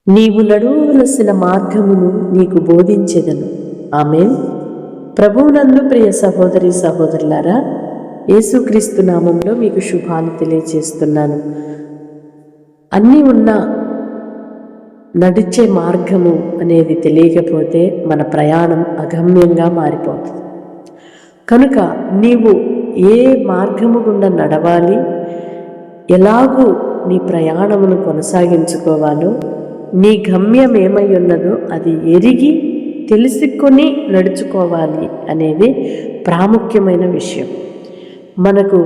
నీవు నడవవలసిన మార్గమును నీకు బోధించెదను. ఆమేన్. ప్రభువునందు ప్రియ సహోదరి సహోదరులారా, యేసుక్రీస్తు నామంలో మీకు శుభాలు తెలియజేస్తున్నాను. అన్నీ ఉన్న నడిచే మార్గము అనేది తెలియకపోతే మన ప్రయాణం అగమ్యంగా మారిపోతుంది. కనుక నీవు ఏ మార్గము గుండా నడవాలి, ఎలాగూ నీ ప్రయాణమును కొనసాగించుకోవాలో, నీ గమ్యం ఏమై ఉన్నదో అది ఎరిగి తెలుసుకొని నడుచుకోవాలి అనేది ప్రాముఖ్యమైన విషయం. మనకు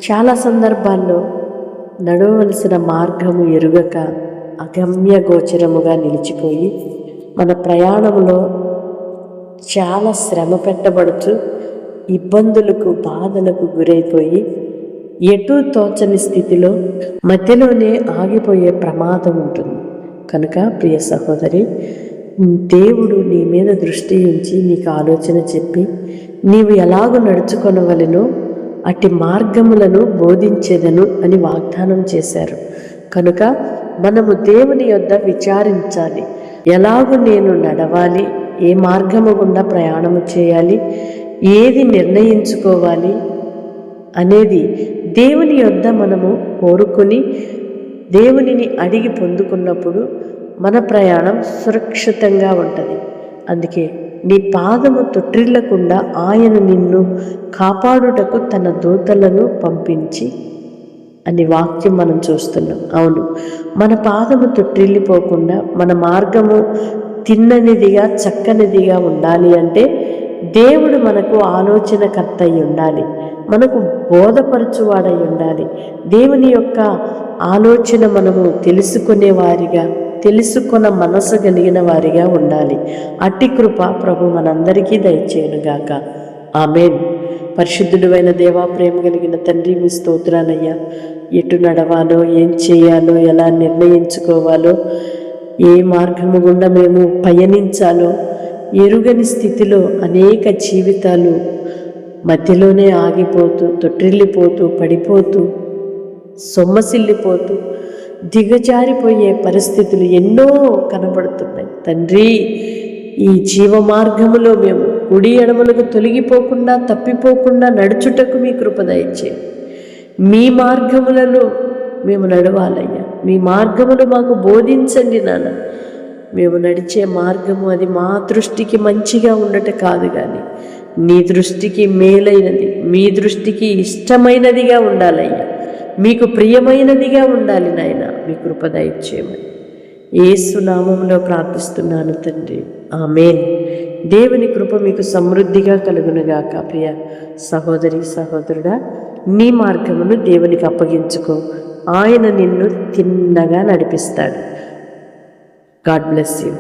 చాలా సందర్భాల్లో నడవవలసిన మార్గము ఎరుగక అగమ్య గోచరముగా నిలిచిపోయి మన ప్రయాణంలో చాలా శ్రమ పెట్టబడుతూ ఇబ్బందులకు బాధలకు గురైపోయి ఎటూ తోచని స్థితిలో మధ్యలోనే ఆగిపోయే ప్రమాదం ఉంటుంది. కనుక ప్రియ సహోదరి, దేవుడు నీ మీద దృష్టి ఉంచి నీకు ఆలోచన చెప్పి నీవు ఎలాగో నడుచుకొనవలెనో అట్టి మార్గములను బోధించెదను అని వాగ్దానం చేశారు. కనుక మనము దేవుని యొద్ద విచారించాలి. ఎలాగూ నేను నడవాలి, ఏ మార్గము గుండా ప్రయాణము చేయాలి, ఏది నిర్ణయించుకోవాలి అనేది దేవుని యొద్ద మనము కోరుకొని దేవునిని అడిగి పొందుకున్నప్పుడు మన ప్రయాణం సురక్షితంగా ఉంటుంది. అందుకే నీ పాదము తొట్టిల్లకుండా ఆయన నిన్ను కాపాడుటకు తన దూతలను పంపించి అని వాక్యం మనం చూస్తున్నాం. అవును, మన పాదము తొట్టిల్లిపోకుండా మన మార్గము తిన్ననిదిగా చక్కనిదిగా ఉండాలి అంటే దేవుడు మనకు ఆలోచనకర్త అయి ఉండాలి, మనకు బోధపరచువాడై ఉండాలి. దేవుని యొక్క ఆలోచన మనము తెలుసుకునేవారిగా, తెలుసుకొన మనసు కలిగిన వారిగా ఉండాలి. అట్టి కృప ప్రభు మనందరికీ దయచేయునుగాక. ఆమేన్. పరిశుద్ధుడైన దేవా, ప్రేమ కలిగిన తండ్రి, మీ స్తోత్రాలయ్యా. ఎటు నడవాలో, ఏం చేయాలో, ఎలా నిర్ణయించుకోవాలో, ఏ మార్గము గుండా మేము పయనించాలో ఎరుగని స్థితిలో అనేక జీవితాలు మధ్యలోనే ఆగిపోతూ, తొట్టిల్లిపోతూ, పడిపోతూ, సొమ్మసిల్లిపోతూ, దిగజారిపోయే పరిస్థితులు ఎన్నో కనబడుతున్నాయి. తండ్రి, ఈ జీవ మార్గములో మేము కుడి ఎడమలకు తొలగిపోకుండా, తప్పిపోకుండా నడుచుటకు మీ కృప దయచేయండి. మీ మార్గములలో మేము నడవాలయ్యా. మీ మార్గములు మాకు బోధించండి నాన్న. మేము నడిచే మార్గము అది మా దృష్టికి మంచిగా ఉండట కాదు, కానీ నీ దృష్టికి మేలైనది, మీ దృష్టికి ఇష్టమైనదిగా ఉండాలయ్యా. మీకు ప్రియమైనదిగా ఉండాలి నాయన. మీ కృప దయచేయమని యేసు నామములో ప్రార్థిస్తున్నాను తండ్రి. ఆమేన్. దేవుని కృప మీకు సమృద్ధిగా కలుగునుగాక. ప్రియ సహోదరి సహోదరుడా, నీ మార్గమును దేవునికి అప్పగించుకో. ఆయన నిన్ను తిన్నగా నడిపిస్తాడు. God bless you.